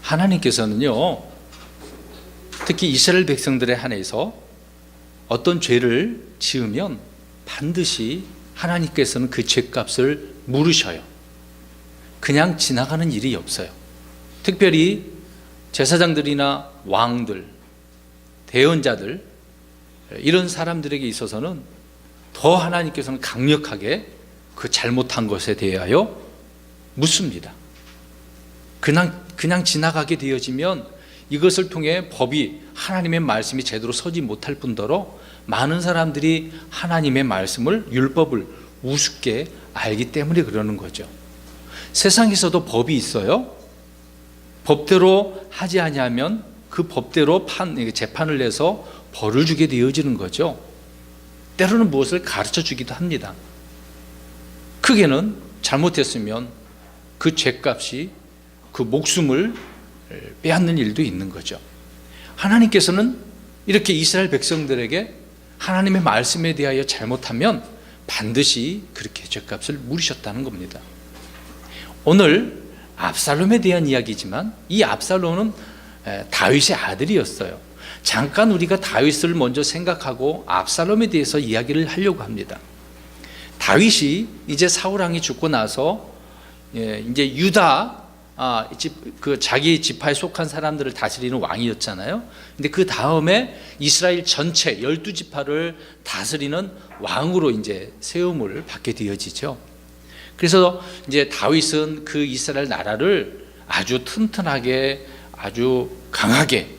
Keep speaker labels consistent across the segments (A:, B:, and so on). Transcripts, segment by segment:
A: 하나님께서는요, 특히 이스라엘 백성들에 한해서 어떤 죄를 지으면 반드시 하나님께서는 그 죄값을 물으셔요. 그냥 지나가는 일이 없어요. 특별히 제사장들이나 왕들, 대언자들, 이런 사람들에게 있어서는 더 하나님께서는 강력하게 그 잘못한 것에 대하여 묻습니다. 그냥 지나가게 되어지면 이것을 통해 법이, 하나님의 말씀이 제대로 서지 못할 뿐더러 많은 사람들이 하나님의 말씀을, 율법을 우습게 알기 때문에 그러는 거죠. 세상에서도 법이 있어요. 법대로 하지 아니하면 그 법대로 재판을 내서 벌을 주게 되어지는 거죠. 때로는 무엇을 가르쳐 주기도 합니다. 크게는 잘못했으면 그 죄값이 그 목숨을 빼앗는 일도 있는 거죠. 하나님께서는 이렇게 이스라엘 백성들에게 하나님의 말씀에 대하여 잘못하면 반드시 그렇게 죄값을 물으셨다는 겁니다. 오늘 압살롬에 대한 이야기지만 이 압살롬은 다윗의 아들이었어요. 잠깐 우리가 다윗을 먼저 생각하고 압살롬에 대해서 이야기를 하려고 합니다. 다윗이 이제 사울 왕이 죽고 나서 이제 유다 그 자기 지파에 속한 사람들을 다스리는 왕이었잖아요. 근데 그 다음에 이스라엘 전체 12지파를 다스리는 왕으로 이제 세움을 받게 되어지죠. 그래서 이제 다윗은 그 이스라엘 나라를 아주 튼튼하게, 아주 강하게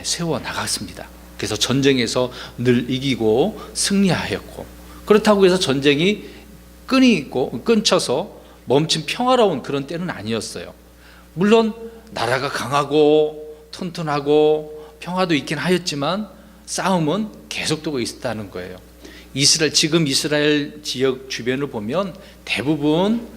A: 세워 나갔습니다. 그래서 전쟁에서 늘 이기고 승리하였고, 그렇다고 해서 전쟁이 끊쳐서 멈춘 평화로운 그런 때는 아니었어요. 물론 나라가 강하고 튼튼하고 평화도 있긴 하였지만 싸움은 계속되고 있었다는 거예요. 지금 이스라엘 지역 주변을 보면 대부분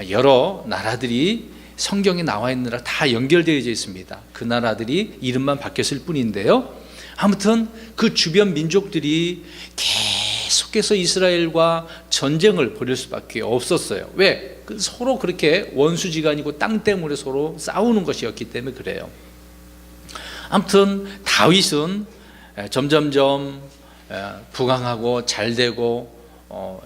A: 여러 나라들이 성경에 나와 있는 나라 다 연결되어 있습니다. 그 나라들이 이름만 바뀌었을 뿐인데요. 아무튼 그 주변 민족들이 계속해서 이스라엘과 전쟁을 벌일 수밖에 없었어요. 왜? 서로 그렇게 원수지간이고 땅 때문에 서로 싸우는 것이었기 때문에 그래요. 아무튼 다윗은 점점점 부강하고 잘되고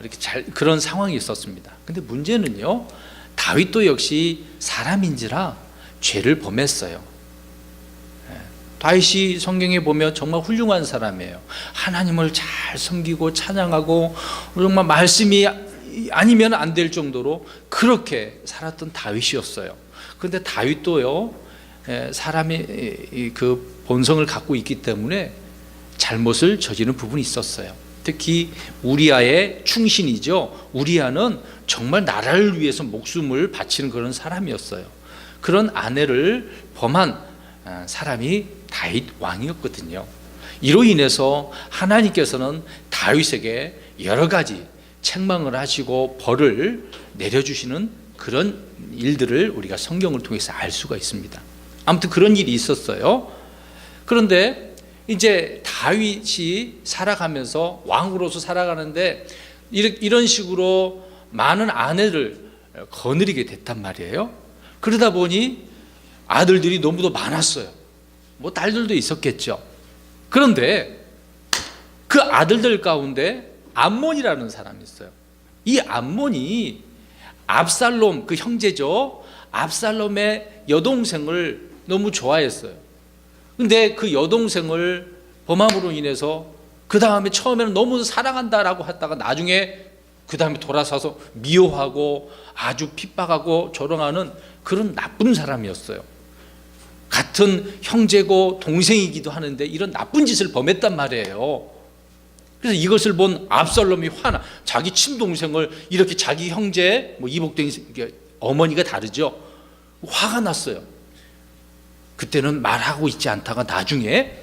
A: 이렇게 그런 상황이 있었습니다. 근데 문제는요, 다윗도 역시 사람인지라 죄를 범했어요. 다윗이 성경에 보면 정말 훌륭한 사람이에요. 하나님을 잘 섬기고 찬양하고 정말 말씀이 아니면 안 될 정도로 그렇게 살았던 다윗이었어요. 그런데 다윗도요, 사람이 그 본성을 갖고 있기 때문에 잘못을 저지른 부분이 있었어요. 특히 우리아의 충신이죠. 우리아는 정말 나라를 위해서 목숨을 바치는 그런 사람이었어요. 그런 아내를 범한 사람이 다윗 왕이었거든요. 이로 인해서 하나님께서는 다윗에게 여러 가지 책망을 하시고 벌을 내려주시는 그런 일들을 우리가 성경을 통해서 알 수가 있습니다. 아무튼 그런 일이 있었어요. 그런데 이제 다윗이 살아가면서 왕으로서 살아가는데 이런 식으로 많은 아내를 거느리게 됐단 말이에요. 그러다 보니 아들들이 너무도 많았어요. 뭐 딸들도 있었겠죠. 그런데 그 아들들 가운데 암몬이라는 사람이 있어요. 이 암몬이 압살롬, 그 형제죠, 압살롬의 여동생을 너무 좋아했어요. 근데 그 여동생을 범함으로 인해서 그 다음에 처음에는 너무 사랑한다라고 하다가 나중에 그 다음에 돌아서서 미워하고 아주 핍박하고 조롱하는 그런 나쁜 사람이었어요. 같은 형제고 동생이기도 하는데 이런 나쁜 짓을 범했단 말이에요. 그래서 이것을 본 압살롬이 자기 친동생을 이렇게 자기 형제, 이복된 어머니가 다르죠. 화가 났어요. 그때는 말하고 있지 않다가 나중에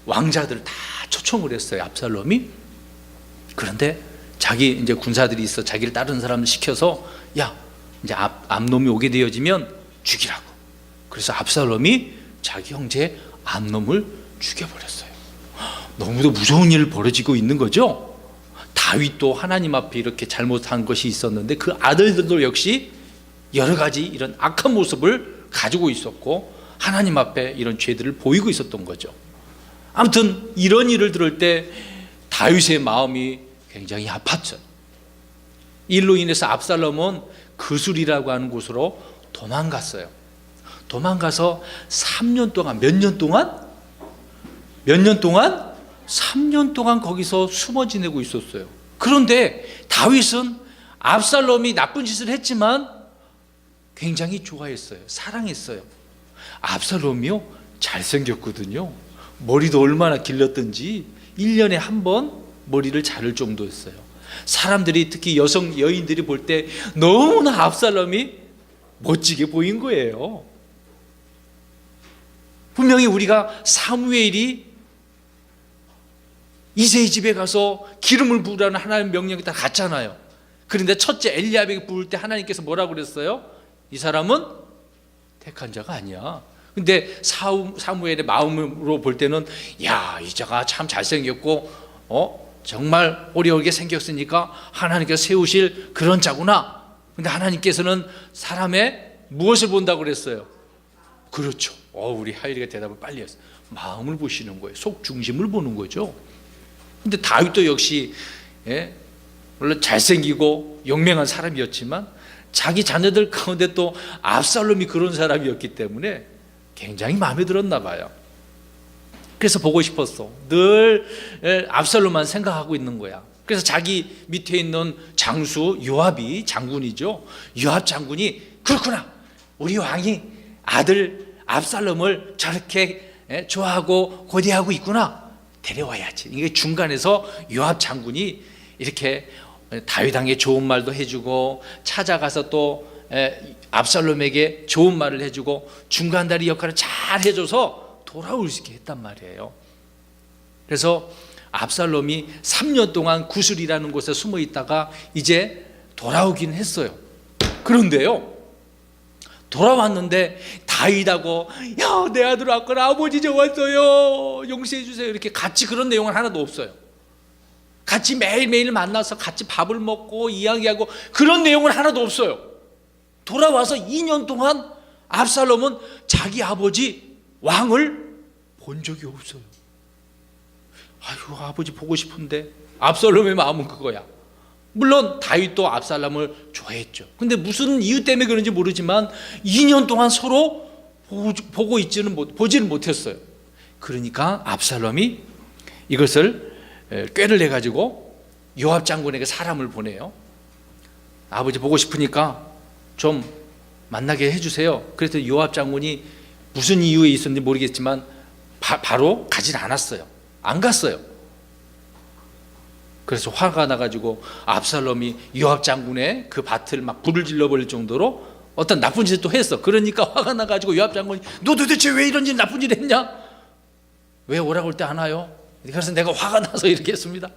A: 왕자들 다 초청을 했어요, 압살롬이. 그런데 자기 이제 군사들이 있어 자기를 따르는 사람을 시켜서 야, 이제 암놈이 오게 되어지면 죽이라고. 그래서 압살롬이 자기 형제 암놈을 죽여버렸어요. 너무도 무서운 일이 벌어지고 있는 거죠. 다윗도 하나님 앞에 이렇게 잘못한 것이 있었는데 그 아들들도 역시 여러 가지 이런 악한 모습을 가지고 있었고 하나님 앞에 이런 죄들을 보이고 있었던 거죠. 아무튼 이런 일을 들을 때 다윗의 마음이 굉장히 아팠죠. 일로 인해서 압살롬은 그술이라고 하는 곳으로 도망갔어요. 도망가서 3년 동안, 몇 년 동안? 3년 동안 거기서 숨어 지내고 있었어요. 그런데 다윗은 압살롬이 나쁜 짓을 했지만 굉장히 좋아했어요. 사랑했어요. 압살롬이요, 잘생겼거든요. 머리도 얼마나 길렀던지 1년에 한 번 머리를 자를 정도였어요. 사람들이, 특히 여인들이 볼 때 너무나 압살롬이 멋지게 보인 거예요. 분명히 우리가 사무엘이 이새의 집에 가서 기름을 부으라는 하나님의 명령에 따라 갔잖아요. 그런데 첫째 엘리압에게 부을 때 하나님께서 뭐라고 그랬어요? 이 사람은 택한 자가 아니야. 근데 사무엘의 마음으로 볼 때는, 야, 이 자가 참 잘생겼고 정말 어려우게 생겼으니까 하나님께서 세우실 그런 자구나. 근데 하나님께서는 사람의 무엇을 본다고 그랬어요? 그렇죠. 우리 하율이가 대답을 빨리 했어요. 마음을 보시는 거예요. 속 중심을 보는 거죠. 근데 다윗도 역시 물론 잘생기고 용맹한 사람이었지만 자기 자녀들 가운데 또 압살롬이 그런 사람이었기 때문에 굉장히 마음에 들었나 봐요. 그래서 보고 싶었어. 늘 압살롬만 생각하고 있는 거야. 그래서 자기 밑에 있는 장수 요압이 장군이죠. 요압 장군이, 그렇구나, 우리 왕이 아들 압살롬을 저렇게 좋아하고 고대하고 있구나, 데려와야지. 이게 중간에서 요압 장군이 이렇게 다윗 왕에게 좋은 말도 해주고 찾아가서 또 압살롬에게 좋은 말을 해주고 중간다리 역할을 잘 해줘서 돌아올 수 있게 했단 말이에요. 그래서 압살롬이 3년 동안 구슬이라는 곳에 숨어 있다가 이제 돌아오긴 했어요. 그런데요, 돌아왔는데 다윗하고, 야, 내 아들 왔거나, 아버지 저 왔어요, 용서해 주세요, 이렇게 같이 그런 내용은 하나도 없어요. 같이 매일매일 만나서 같이 밥을 먹고 이야기하고 그런 내용은 하나도 없어요. 돌아와서 2년 동안 압살롬은 자기 아버지 왕을 본 적이 없어요. 아유, 아버지 보고 싶은데. 압살롬의 마음은 그거야. 물론 다윗도 압살롬을 좋아했죠. 근데 무슨 이유 때문에 그런지 모르지만 2년 동안 서로 보지는 못했어요. 그러니까 압살롬이 이것을 꾀를 내가지고 요압 장군에게 사람을 보내요. 아버지 보고 싶으니까 좀 만나게 해주세요. 그래서 요압 장군이 무슨 이유에 있었는지 모르겠지만 바로 가진 않았어요. 안 갔어요. 그래서 화가 나가지고 압살롬이 요압 장군의 그 밭을 막 불을 질러버릴 정도로 어떤 나쁜 짓을 또 했어. 그러니까 화가 나가지고 요압 장군이, 너 도대체 왜 이런 짓, 나쁜 짓 했냐? 왜 오라고 할 때 안 와요? 그래서 내가 화가 나서 이렇게 했습니다.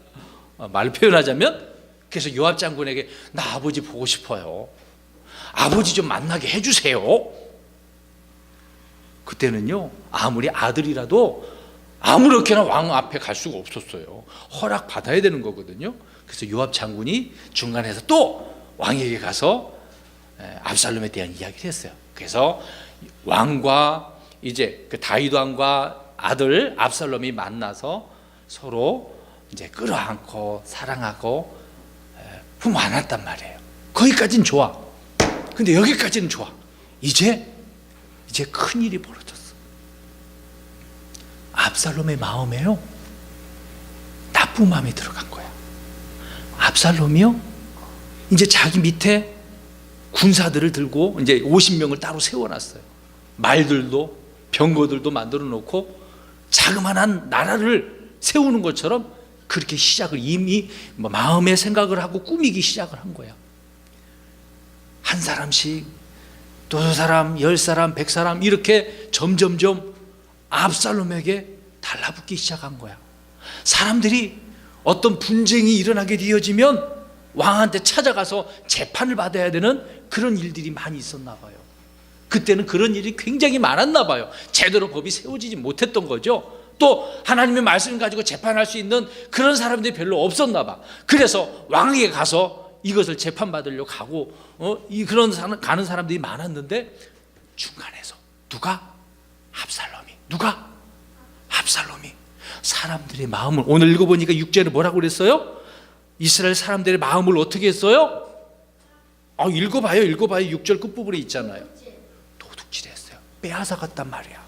A: 말 표현하자면, 그래서 요압 장군에게, 나 아버지 보고 싶어요, 아버지 좀 만나게 해주세요. 그때는요, 아무리 아들이라도 아무렇게나 왕 앞에 갈 수가 없었어요. 허락 받아야 되는 거거든요. 그래서 요압 장군이 중간에서 또 왕에게 가서 압살롬에 대한 이야기를 했어요. 그래서 왕과 이제 그 다윗 왕과 아들 압살롬이 만나서 서로 이제 끌어안고 사랑하고 품 안았단 말이에요. 거기까지는 좋아. 근데 여기까지는 좋아. 이제 큰 일이 벌어졌어. 압살롬의 마음에요, 나쁜 마음이 들어간 거야. 압살롬이요, 이제 자기 밑에 군사들을 들고 이제 50명을 따로 세워놨어요. 말들도 병거들도 만들어 놓고 자그마한 나라를 세우는 것처럼 그렇게 시작을 이미 마음의 생각을 하고 꾸미기 시작을 한 거야. 한 사람씩, 또 2사람, 10사람, 100사람 이렇게 점점점 압살롬에게 달라붙기 시작한 거야. 사람들이 어떤 분쟁이 일어나게 되어지면 왕한테 찾아가서 재판을 받아야 되는 그런 일들이 많이 있었나 봐요. 그때는 그런 일이 굉장히 많았나 봐요. 제대로 법이 세워지지 못했던 거죠. 또 하나님의 말씀을 가지고 재판할 수 있는 그런 사람들이 별로 없었나 봐. 그래서 왕에게 가서 이것을 재판받으려고 가고 가는 사람들이 많았는데 중간에서 누가? 누가? 압살롬이. 사람들의 마음을, 오늘 읽어보니까 6절에 뭐라고 그랬어요? 이스라엘 사람들의 마음을 어떻게 했어요? 읽어봐요. 6절 끝부분에 있잖아요. 도둑질했어요. 빼앗아갔단 말이야.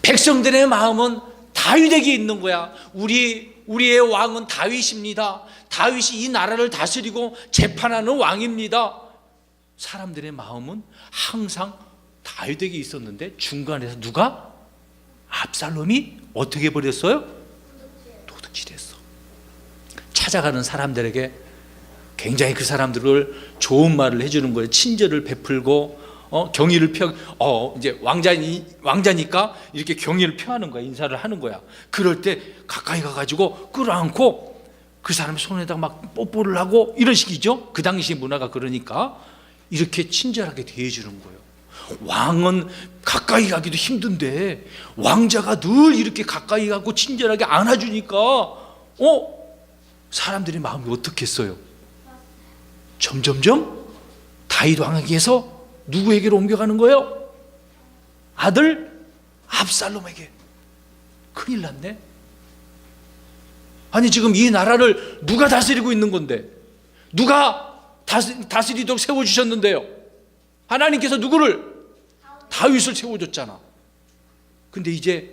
A: 백성들의 마음은 다윗에게 있는 거야. 우리의 왕은 다윗입니다. 다윗이 이 나라를 다스리고 재판하는 왕입니다. 사람들의 마음은 항상 다윗에게 있었는데 중간에서 누가? 압살롬이 어떻게 해버렸어요? 도둑질했어. 찾아가는 사람들에게 굉장히 그 사람들을 좋은 말을 해주는 거예요. 친절을 베풀고 경의를 이제 왕자니까 이렇게 경의를 표하는 거야. 인사를 하는 거야. 그럴 때 가까이 가가지고 끌어안고 그 사람 손에다가 막 뽀뽀를 하고 이런 식이죠. 그 당시 문화가 그러니까 이렇게 친절하게 대해주는 거예요. 왕은 가까이 가기도 힘든데 왕자가 늘 이렇게 가까이 가고 친절하게 안아주니까 사람들의 마음이 어떻겠어요? 점점점 다윗 왕에게서 누구에게로 옮겨가는 거예요? 아들 압살롬에게. 큰일 났네. 아니 지금 이 나라를 누가 다스리고 있는 건데, 누가 다스리도록 세워주셨는데요? 하나님께서 누구를? 다윗을 세워줬잖아. 근데 이제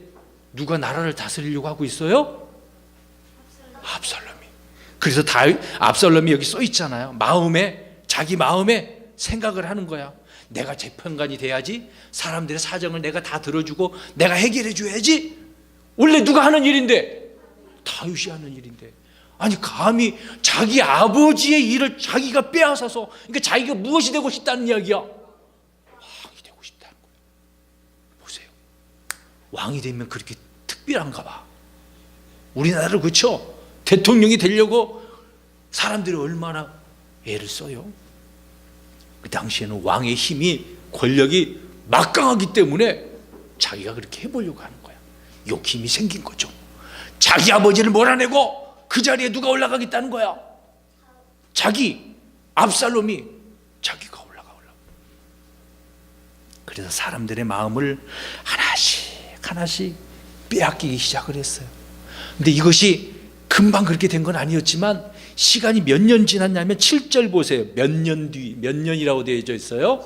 A: 누가 나라를 다스리려고 하고 있어요? 압살롬이. 그래서 압살롬이 여기 써 있잖아요. 자기 마음에 생각을 하는 거야. 내가 재판관이 돼야지. 사람들의 사정을 내가 다 들어주고 내가 해결해 줘야지. 원래 누가 하는 일인데? 다윗이 하는 일인데. 아니 감히 자기 아버지의 일을 자기가 빼앗아서, 그러니까 자기가 무엇이 되고 싶다는 이야기야? 왕이 되고 싶다는 거야. 보세요. 왕이 되면 그렇게 특별한가 봐. 우리나라를 그쵸? 대통령이 되려고 사람들이 얼마나 애를 써요. 그 당시에는 왕의 힘이, 권력이 막강하기 때문에 자기가 그렇게 해보려고 하는 거야. 욕심이 생긴 거죠. 자기 아버지를 몰아내고 그 자리에 누가 올라가겠다는 거야? 압살롬이 자기가 올라가. 그래서 사람들의 마음을 하나씩 빼앗기기 시작을 했어요. 근데 이것이 금방 그렇게 된 건 아니었지만 시간이 몇 년 지났냐면 7절 보세요. 몇 년이라고 되어져 있어요?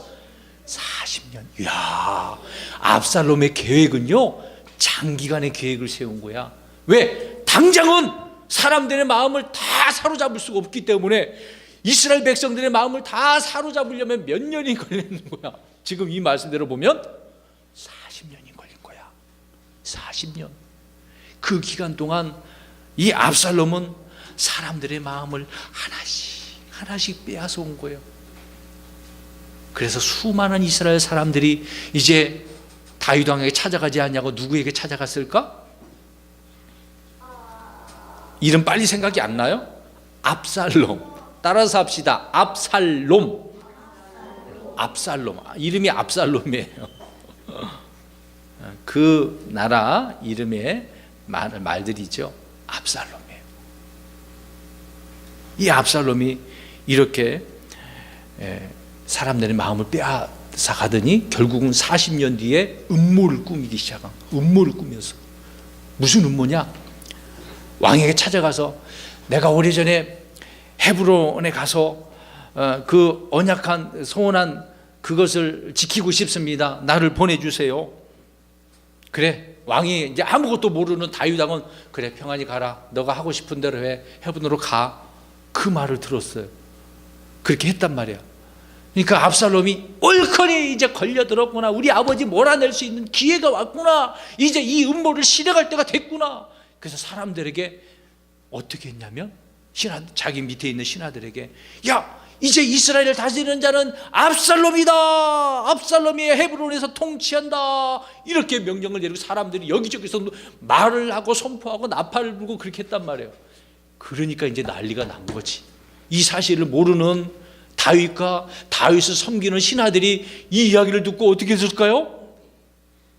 A: 40년. 이야, 압살롬의 계획은요 장기간의 계획을 세운 거야. 왜? 당장은 사람들의 마음을 다 사로잡을 수가 없기 때문에 이스라엘 백성들의 마음을 다 사로잡으려면 몇 년이 걸리는 거야. 지금 이 말씀대로 보면 40년이 걸린 거야. 40년. 그 기간 동안 이 압살롬은 사람들의 마음을 하나씩 빼앗아 온 거예요. 그래서 수많은 이스라엘 사람들이 이제 다윗 왕에게 찾아가지 않냐고 누구에게 찾아갔을까? 이름 빨리 생각이 안 나요? 압살롬. 따라서 합시다. 압살롬. 이름이 압살롬이에요. 그 나라 이름의 말들이죠. 압살롬이에요. 이 압살롬이 이렇게 사람들의 마음을 빼앗아 가더니 결국은 40년 뒤에 음모를 꾸미기 시작한. 음모를 꾸면서. 무슨 음모냐? 왕에게 찾아가서 내가 오래전에 헤브론에 가서 그 언약한 소원한 그것을 지키고 싶습니다. 나를 보내주세요. 그래, 왕이 이제 아무것도 모르는 다윗 왕은 그래 평안히 가라. 너가 하고 싶은 대로 해. 헤브론으로 가. 그 말을 들었어요. 그렇게 했단 말이야. 그러니까 압살롬이 얼큰이 이제 걸려들었구나. 우리 아버지 몰아낼 수 있는 기회가 왔구나. 이제 이 음모를 실행할 때가 됐구나. 그래서 사람들에게 어떻게 했냐면 자기 밑에 있는 신하들에게 야, 이제 이스라엘을 다스리는 자는 압살롬이다. 압살롬이 헤브론에서 통치한다. 이렇게 명령을 내리고 사람들이 여기저기서 말을 하고 선포하고 나팔을 불고 그렇게 했단 말이에요. 그러니까 이제 난리가 난 거지. 이 사실을 모르는 다윗과 다윗을 섬기는 신하들이 이 이야기를 듣고 어떻게 했을까요?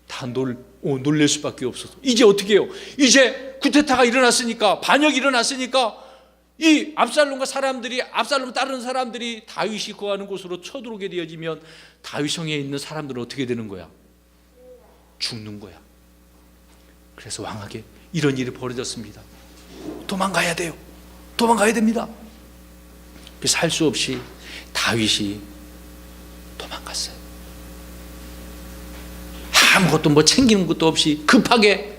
A: 다 놀랄 수밖에 없어서. 이제 어떻게 해요? 이제 쿠데타가 일어났으니까, 반역이 일어났으니까 이 압살롬과 압살롬 따르는 사람들이 다윗이 거하는 곳으로 쳐들어오게 되어지면 다윗 성에 있는 사람들은 어떻게 되는 거야? 죽는 거야. 그래서 왕에게 이런 일이 벌어졌습니다. 도망가야 돼요. 도망가야 됩니다. 그래서 할 수 없이 다윗이 도망갔어요. 아무것도 뭐 챙기는 것도 없이 급하게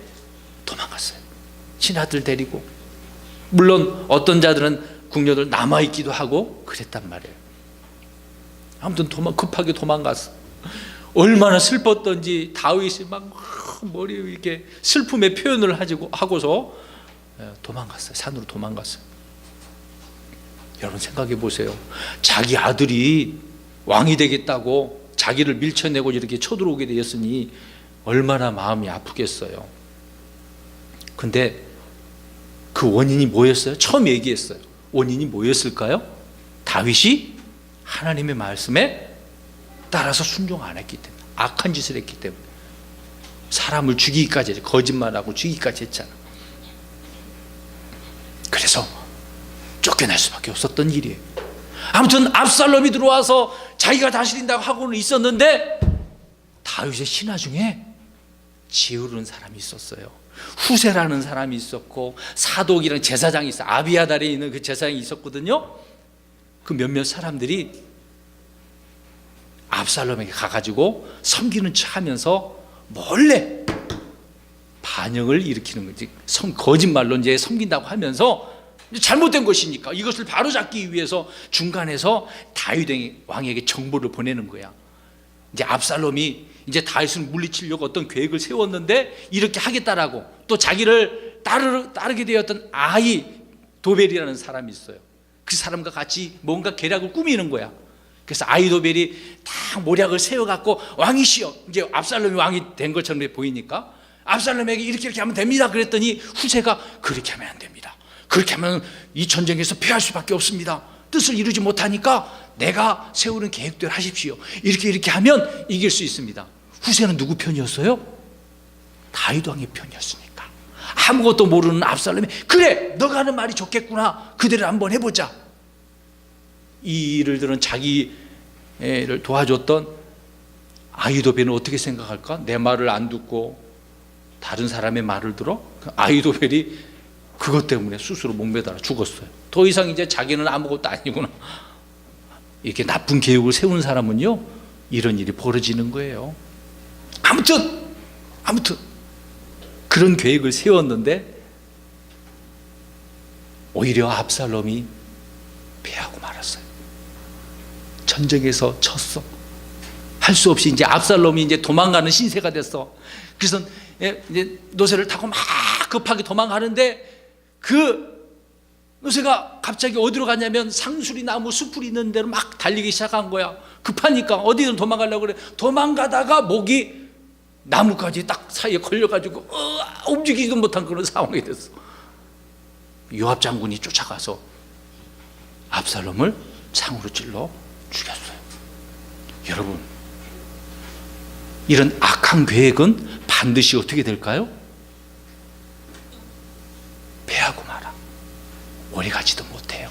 A: 도망갔어요. 신하들 데리고. 물론 어떤 자들은 궁녀들 남아있기도 하고 그랬단 말이에요. 아무튼 급하게 도망갔어. 얼마나 슬펐던지 다윗이 막 머리에 이렇게 슬픔의 표현을 하고서 도망갔어요. 산으로 도망갔어요. 여러분 생각해 보세요. 자기 아들이 왕이 되겠다고 자기를 밀쳐내고 이렇게 쳐들어오게 되었으니 얼마나 마음이 아프겠어요. 근데 그 원인이 뭐였어요? 처음 얘기했어요. 원인이 뭐였을까요? 다윗이 하나님의 말씀에 따라서 순종 안 했기 때문에, 악한 짓을 했기 때문에. 사람을 죽이기까지 했죠. 거짓말하고 죽이기까지 했잖아. 그래서 쫓겨날 수밖에 없었던 일이에요. 아무튼 압살롬이 들어와서 자기가 다스린다고 하고는 있었는데 다윗의 신하 중에 지우르는 사람이 있었어요. 후세라는 사람이 있었고 사독이랑 제사장이 있어, 아비아달에 있는 그 제사장이 있었거든요. 그 몇몇 사람들이 압살롬에게 가가지고 섬기는 척 하면서 몰래 반역을 일으키는 거지. 거짓말로 이제 섬긴다고 하면서 잘못된 것이니까 이것을 바로잡기 위해서 중간에서 다윗 왕에게 정보를 보내는 거야. 이제 압살롬이 이제 다윗을 물리치려고 어떤 계획을 세웠는데 이렇게 하겠다라고, 또 자기를 따르게 되었던 아히도벨이라는 사람이 있어요. 그 사람과 같이 뭔가 계략을 꾸미는 거야. 그래서 아히도벨이 다 모략을 세워갖고 왕이시여, 이제 압살롬이 왕이 된 것처럼 보이니까 압살롬에게 이렇게 하면 됩니다 그랬더니 후세가 그렇게 하면 안 됩니다. 그렇게 하면 이 전쟁에서 패할 수밖에 없습니다. 뜻을 이루지 못하니까 내가 세우는 계획대로 하십시오. 이렇게 하면 이길 수 있습니다. 후세는 누구 편이었어요? 다윗 왕의 편이었으니까. 아무것도 모르는 압살롬이 그래 너가 하는 말이 좋겠구나, 그대로 한번 해보자. 이 일을 들은 자기를 도와줬던 아히도벨은 어떻게 생각할까? 내 말을 안 듣고 다른 사람의 말을 들어? 아히도벨이 그것 때문에 스스로 목매달아 죽었어요. 더 이상 이제 자기는 아무것도 아니구나, 이렇게 나쁜 계획을 세운 사람은요 이런 일이 벌어지는 거예요. 아무튼 그런 계획을 세웠는데 오히려 압살롬이 패하고 말았어요. 전쟁에서 졌어. 할 수 없이 이제 압살롬이 이제 도망가는 신세가 됐어. 그래서 이제 노새를 타고 막 급하게 도망가는데 그 노새가 갑자기 어디로 가냐면 상수리 나무 숲이 있는 데로 막 달리기 시작한 거야. 급하니까 어디든 도망가려고 그래. 도망가다가 목이 나무까지 딱 사이에 걸려가지고 움직이지도 못한 그런 상황이 됐어. 요압 장군이 쫓아가서 압살롬을 창으로 찔러 죽였어요. 여러분, 이런 악한 계획은 반드시 어떻게 될까요? 패하고 말아. 오래 가지도 못해요.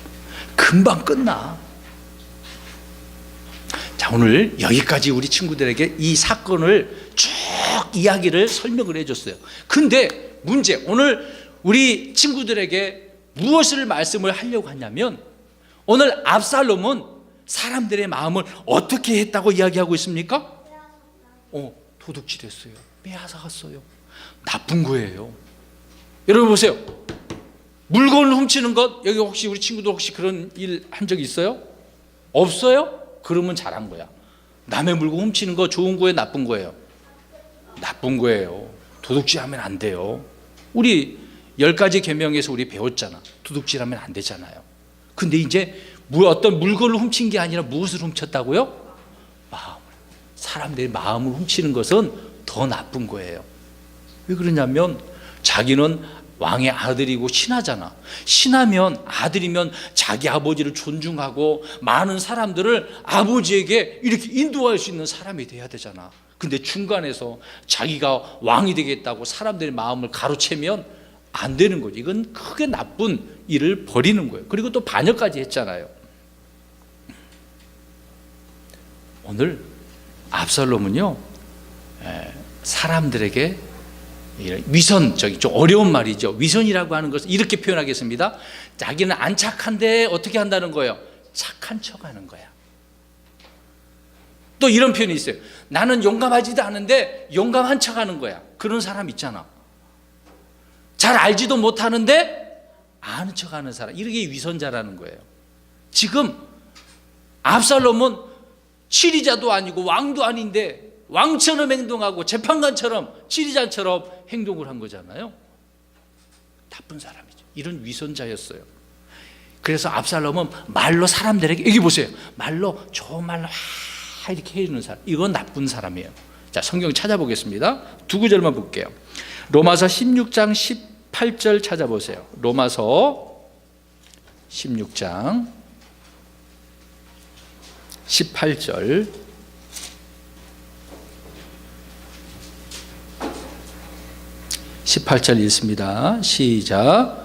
A: 금방 끝나. 자, 오늘 여기까지 우리 친구들에게 이 사건을 쭉 이야기를 설명을 해줬어요. 근데 문제, 오늘 우리 친구들에게 무엇을 말씀을 하려고 하냐면, 오늘 압살롬은 사람들의 마음을 어떻게 했다고 이야기하고 있습니까? 도둑질했어요. 빼앗아갔어요. 나쁜 거예요. 여러분 보세요. 물건을 훔치는 것, 여기 혹시 우리 친구들 혹시 그런 일 한 적 있어요? 없어요? 그러면 잘한 거야. 남의 물건 훔치는 거 좋은 거예요, 나쁜 거예요? 나쁜 거예요. 도둑질하면 안 돼요. 우리 10가지 계명에서 우리 배웠잖아. 도둑질하면 안 되잖아요. 근데 이제 어떤 물건을 훔친 게 아니라 무엇을 훔쳤다고요? 마음을. 사람들의 마음을 훔치는 것은 더 나쁜 거예요. 왜 그러냐면 자기는 왕의 아들이고 신하잖아. 신하면, 아들이면 자기 아버지를 존중하고 많은 사람들을 아버지에게 이렇게 인도할 수 있는 사람이 돼야 되잖아. 근데 중간에서 자기가 왕이 되겠다고 사람들의 마음을 가로채면 안 되는 거죠. 이건 크게 나쁜 일을 벌이는 거예요. 그리고 또 반역까지 했잖아요. 오늘 압살롬은요, 사람들에게 위선적인, 좀 어려운 말이죠. 위선이라고 하는 것을 이렇게 표현하겠습니다. 자기는 안 착한데 어떻게 한다는 거예요? 착한 척하는 거야. 또 이런 표현이 있어요. 나는 용감하지도 않은데 용감한 척하는 거야. 그런 사람 있잖아. 잘 알지도 못하는데 아는 척하는 사람. 이게 위선자라는 거예요. 지금 압살롬은 치리자도 아니고 왕도 아닌데 왕처럼 행동하고 재판관처럼 치리자처럼 행동을 한 거잖아요. 나쁜 사람이죠. 이런 위선자였어요. 그래서 압살롬은 말로 사람들에게, 여기 보세요, 말로 좋은 말로 이렇게 해주는 사람, 이건 나쁜 사람이에요. 자, 성경 찾아보겠습니다. 두 구절만 볼게요. 로마서 16장 18절 찾아보세요. 로마서 16장 18절. 읽습니다. 시작.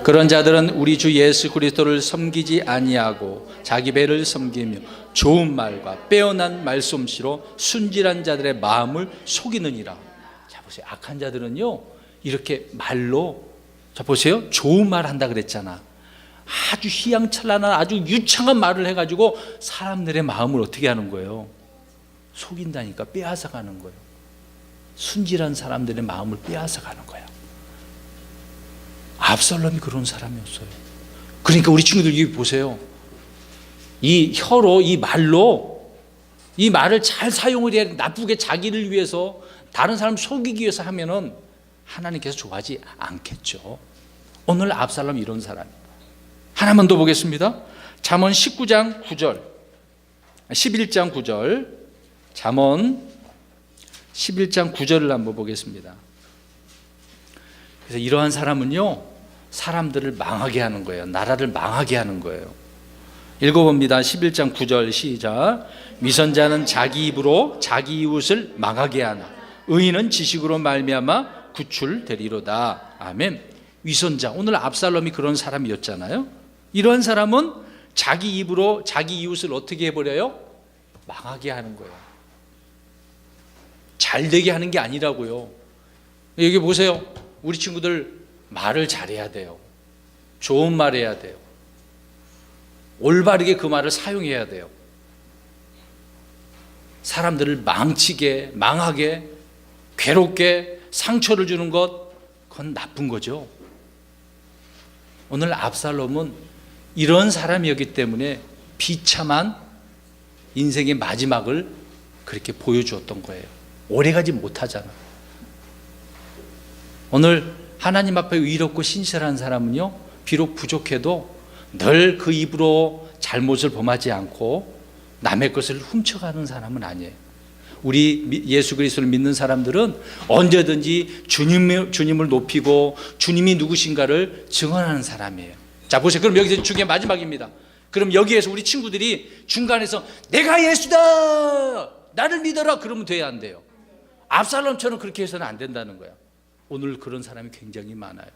A: 그런 자들은 우리 주 예수 그리스도를 섬기지 아니하고 자기 배를 섬기며 좋은 말과 빼어난 말솜씨로 순진한 자들의 마음을 속이느니라. 자, 보세요. 악한 자들은요, 이렇게 말로, 자 보세요, 좋은 말 한다 그랬잖아. 아주 희양찬란한 아주 유창한 말을 해가지고 사람들의 마음을 어떻게 하는 거예요? 속인다니까. 빼앗아가는 거예요. 순진한 사람들의 마음을 빼앗아가는 거야. 압살롬이 그런 사람이었어요. 그러니까 우리 친구들 여기 보세요. 이 혀로, 이 말로, 이 말을 잘 사용을 해야, 나쁘게 자기를 위해서, 다른 사람 속이기 위해서 하면은 하나님께서 좋아하지 않겠죠. 오늘 압살롬 이런 사람이에요. 하나만 더 보겠습니다. 잠언 19장 9절, 11장 9절, 잠언 11장 9절을 한번 보겠습니다. 그래서 이러한 사람은요, 사람들을 망하게 하는 거예요. 나라를 망하게 하는 거예요. 읽어봅니다. 11장 9절 시작. 위선자는 자기 입으로 자기 이웃을 망하게 하나 의인은 지식으로 말미암아 구출되리로다. 아멘. 위선자, 오늘 압살롬이 그런 사람이었잖아요. 이러한 사람은 자기 입으로 자기 이웃을 어떻게 해버려요? 망하게 하는 거예요. 잘 되게 하는 게 아니라고요. 여기 보세요. 우리 친구들 말을 잘해야 돼요. 좋은 말 해야 돼요. 올바르게 그 말을 사용해야 돼요. 사람들을 망치게, 망하게, 괴롭게 상처를 주는 것, 그건 나쁜 거죠. 오늘 압살롬은 이런 사람이었기 때문에 비참한 인생의 마지막을 그렇게 보여주었던 거예요. 오래가지 못하잖아. 오늘 하나님 앞에 의롭고 신실한 사람은요, 비록 부족해도 늘 그 입으로 잘못을 범하지 않고 남의 것을 훔쳐가는 사람은 아니에요. 우리 예수 그리스도를 믿는 사람들은 언제든지 주님을 높이고 주님이 누구신가를 증언하는 사람이에요. 자, 보세요. 그럼 여기서 중요한 마지막입니다. 그럼 여기에서 우리 친구들이 중간에서 내가 예수다, 나를 믿어라, 그러면 돼야 안 돼요. 압살롬처럼 그렇게 해서는 안 된다는 거야. 오늘 그런 사람이 굉장히 많아요.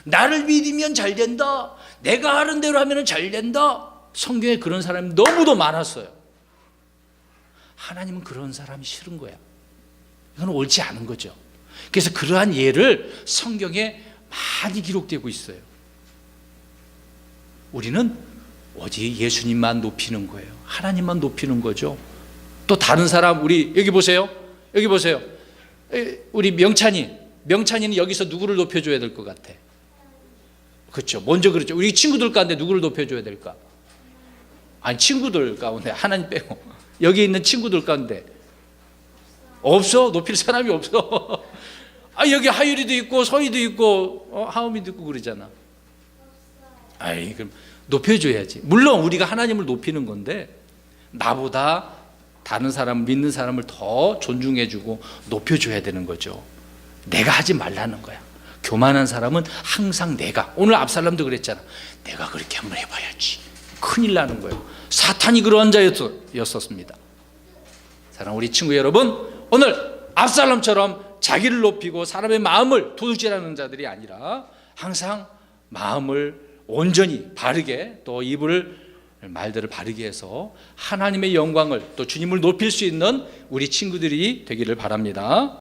A: 나를 믿으면 잘 된다, 내가 하는 대로 하면 잘 된다. 성경에 그런 사람이 너무도 많았어요. 하나님은 그런 사람이 싫은 거야. 이건 옳지 않은 거죠. 그래서 그러한 예를 성경에 많이 기록되고 있어요. 우리는 오직 예수님만 높이는 거예요. 하나님만 높이는 거죠. 또 다른 사람, 우리 여기 보세요. 여기 보세요. 우리 명찬이는 여기서 누구를 높여줘야 될 것 같아? 그렇죠. 먼저 그렇죠. 우리 친구들 가운데 누구를 높여줘야 될까? 아니, 친구들 가운데 하나님 빼고 여기 있는 친구들 가운데 없어? 높일 사람이 없어. 아, 여기 하율이도 있고 서희도 있고 하음이도 있고 그러잖아. 아이, 그럼 높여줘야지. 물론 우리가 하나님을 높이는 건데 나보다 다른 사람, 믿는 사람을 더 존중해주고 높여줘야 되는 거죠. 내가 하지 말라는 거야. 교만한 사람은 항상 내가, 오늘 압살롬도 그랬잖아. 내가 그렇게 한번 해봐야지. 큰일 나는 거예요. 사탄이 그러한 자였었습니다. 사랑하는 우리 친구 여러분, 오늘 압살롬처럼 자기를 높이고 사람의 마음을 도둑질하는 자들이 아니라 항상 마음을 온전히 바르게, 또 입을 말들을 바르게 해서 하나님의 영광을, 또 주님을 높일 수 있는 우리 친구들이 되기를 바랍니다.